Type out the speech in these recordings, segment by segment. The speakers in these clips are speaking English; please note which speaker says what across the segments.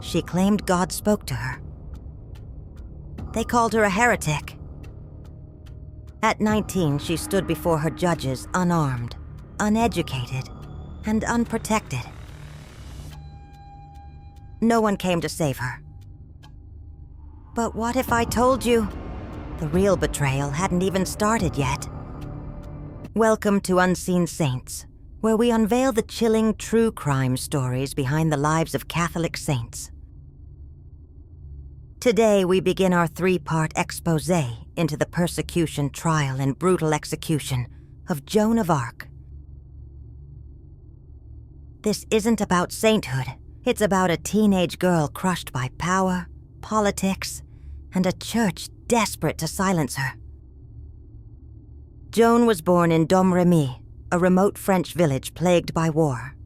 Speaker 1: she claimed God spoke to her. They called her a heretic. At 19, she stood before her judges unarmed, uneducated, and unprotected. No one came to save her. But what if I told you the real betrayal hadn't even started yet? Welcome to Unseen Saints, where we unveil the chilling true crime stories behind the lives of Catholic saints. Today we begin our 3-part expose into the persecution, trial, and brutal execution of Joan of Arc. This isn't about sainthood. It's about a teenage girl crushed by power, politics, and a church desperate to silence her. Joan was born in Domremy, a remote French village plagued by war.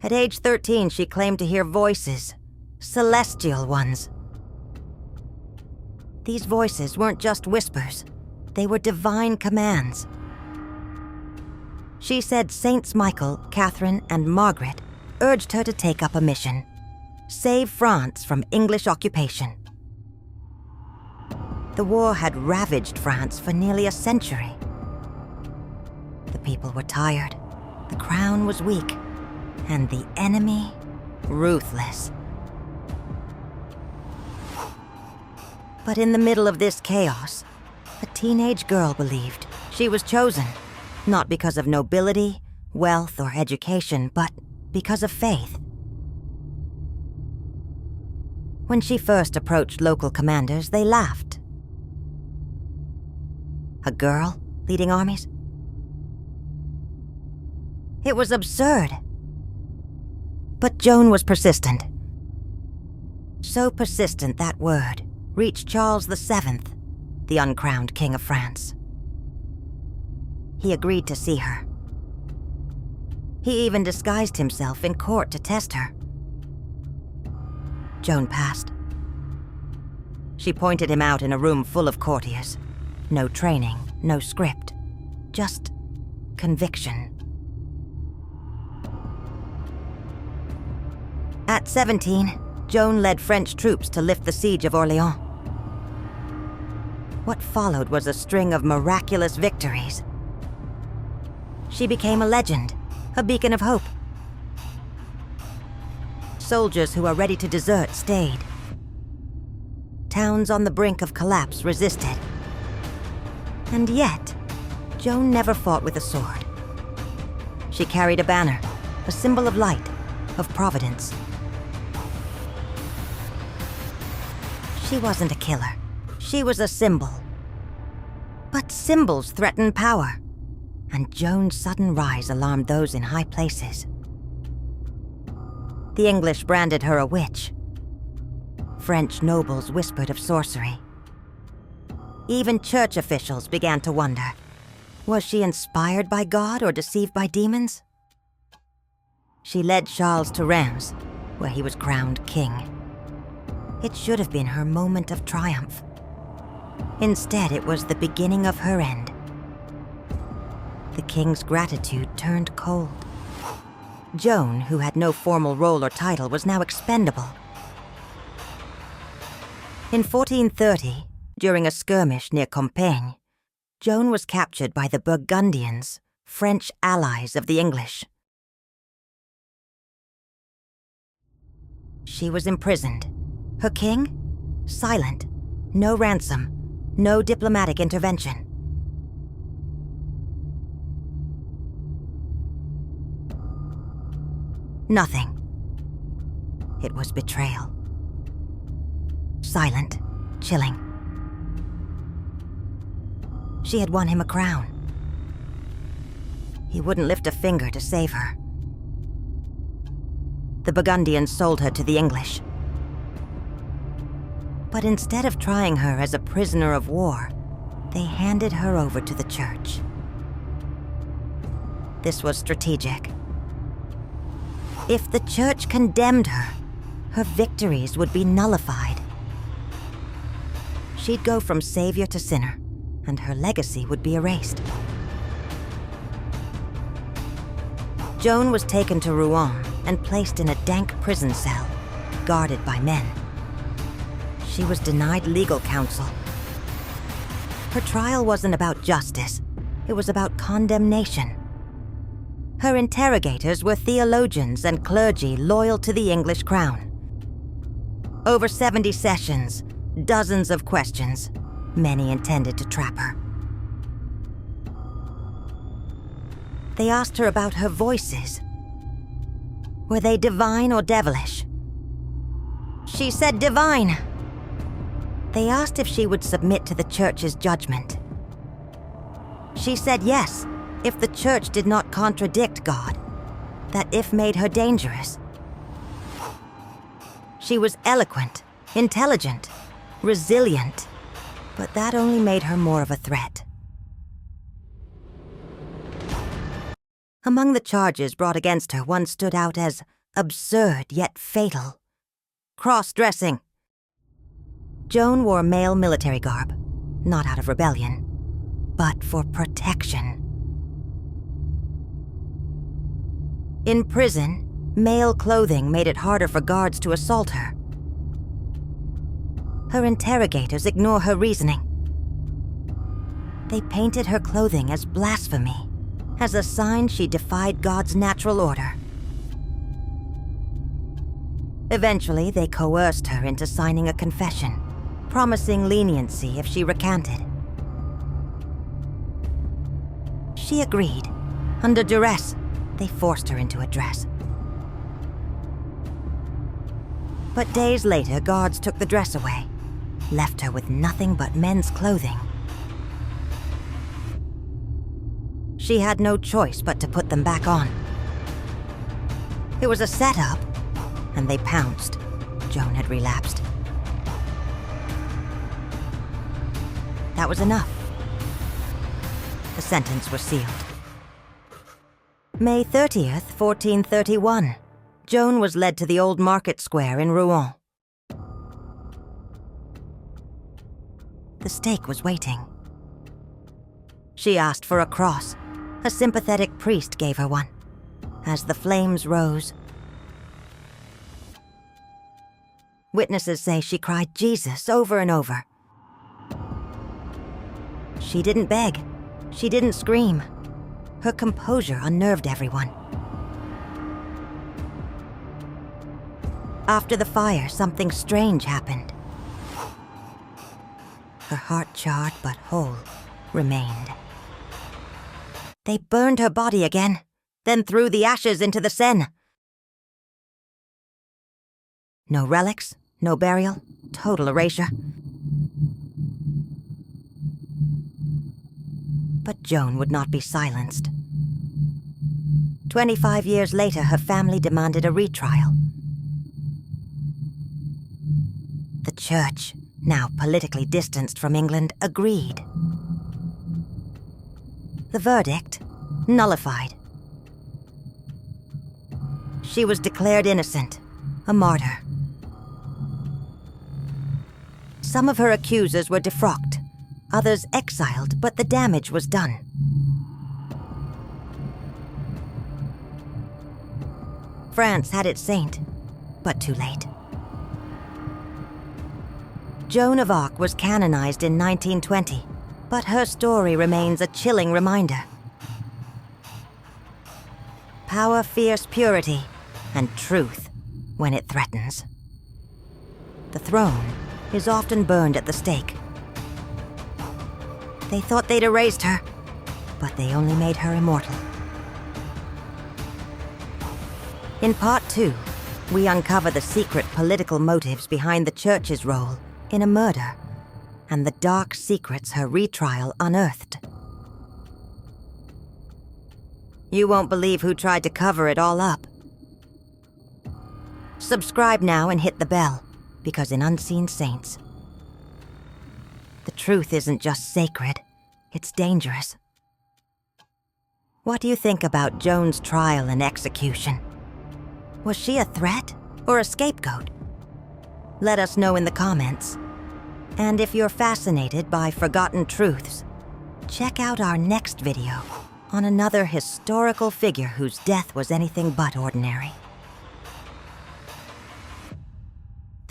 Speaker 1: At age 13, she claimed to hear voices, celestial ones. These voices weren't just whispers, they were divine commands. She said Saints Michael, Catherine, and Margaret urged her to take up a mission: save France from English occupation. The war had ravaged France for nearly a century. The people were tired, the crown was weak, and the enemy ruthless. But in the middle of this chaos, a teenage girl believed she was chosen, not because of nobility, wealth, or education, but because of faith. When she first approached local commanders, they laughed. A girl leading armies? It was absurd. But Joan was persistent. So persistent that word reached Charles VII, the uncrowned King of France. He agreed to see her. He even disguised himself in court to test her. Joan passed. She pointed him out in a room full of courtiers. No training, no script, just conviction. At 17, Joan led French troops to lift the siege of Orléans. What followed was a string of miraculous victories. She became a legend, a beacon of hope. Soldiers who were ready to desert stayed. Towns on the brink of collapse resisted. And yet, Joan never fought with a sword. She carried a banner, a symbol of light, of providence. She wasn't a killer. She was a symbol. But symbols threaten power, and Joan's sudden rise alarmed those in high places. The English branded her a witch. French nobles whispered of sorcery. Even church officials began to wonder, was she inspired by God or deceived by demons? She led Charles to Reims, where he was crowned king. It should have been her moment of triumph. Instead, it was the beginning of her end. The king's gratitude turned cold. Joan, who had no formal role or title, was now expendable. In 1430, during a skirmish near Compiègne, Joan was captured by the Burgundians, French allies of the English. She was imprisoned. Her king? Silent. No ransom. No diplomatic intervention. Nothing. It was betrayal. Silent, chilling. She had won him a crown. He wouldn't lift a finger to save her. The Burgundians sold her to the English. But instead of trying her as a prisoner of war, they handed her over to the church. This was strategic. If the church condemned her, her victories would be nullified. She'd go from savior to sinner, and her legacy would be erased. Joan was taken to Rouen, and placed in a dank prison cell, guarded by men. She was denied legal counsel. Her trial wasn't about justice, it was about condemnation. Her interrogators were theologians and clergy loyal to the English crown. Over 70 sessions, dozens of questions, many intended to trap her. They asked her about her voices. Were they divine or devilish? She said divine. They asked if she would submit to the church's judgment. She said yes, if the church did not contradict God, that if made her dangerous. She was eloquent, intelligent, resilient, but that only made her more of a threat. Among the charges brought against her, one stood out as absurd yet fatal: cross-dressing. Joan wore male military garb, not out of rebellion, but for protection. In prison, male clothing made it harder for guards to assault her. Her interrogators ignore her reasoning. They painted her clothing as blasphemy, as a sign she defied God's natural order. Eventually, they coerced her into signing a confession, promising leniency if she recanted. She agreed. Under duress, they forced her into a dress. But days later, guards took the dress away, left her with nothing but men's clothing. She had no choice but to put them back on. It was a setup, and they pounced. Joan had relapsed. That was enough. The sentence was sealed. May 30th, 1431, Joan was led to the old market square in Rouen. The stake was waiting. She asked for a cross. A sympathetic priest gave her one. As the flames rose, witnesses say she cried Jesus over and over. She didn't beg. She didn't scream. Her composure unnerved everyone. After the fire, something strange happened. Her heart, charred but whole, remained. They burned her body again, then threw the ashes into the Seine. No relics, no burial, total erasure. But Joan would not be silenced. 25 years later, her family demanded a retrial. The church, now politically distanced from England, agreed. The verdict, nullified. She was declared innocent, a martyr. Some of her accusers were defrocked, others exiled, but the damage was done. France had its saint, but too late. Joan of Arc was canonized in 1920, but her story remains a chilling reminder. Power fears purity, and truth when it threatens. The throne is often burned at the stake. They thought they'd erased her, but they only made her immortal. In Part 2, we uncover the secret political motives behind the church's role in a murder, and the dark secrets her retrial unearthed. You won't believe who tried to cover it all up. Subscribe now and hit the bell, because in Unseen Saints, the truth isn't just sacred, it's dangerous. What do you think about Joan's trial and execution? Was she a threat or a scapegoat? Let us know in the comments. And if you're fascinated by forgotten truths, check out our next video on another historical figure whose death was anything but ordinary.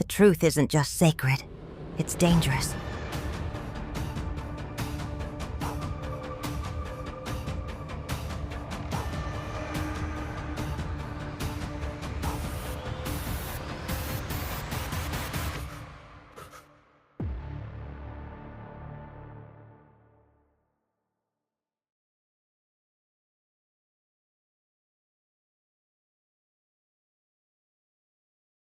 Speaker 1: The truth isn't just sacred, it's dangerous.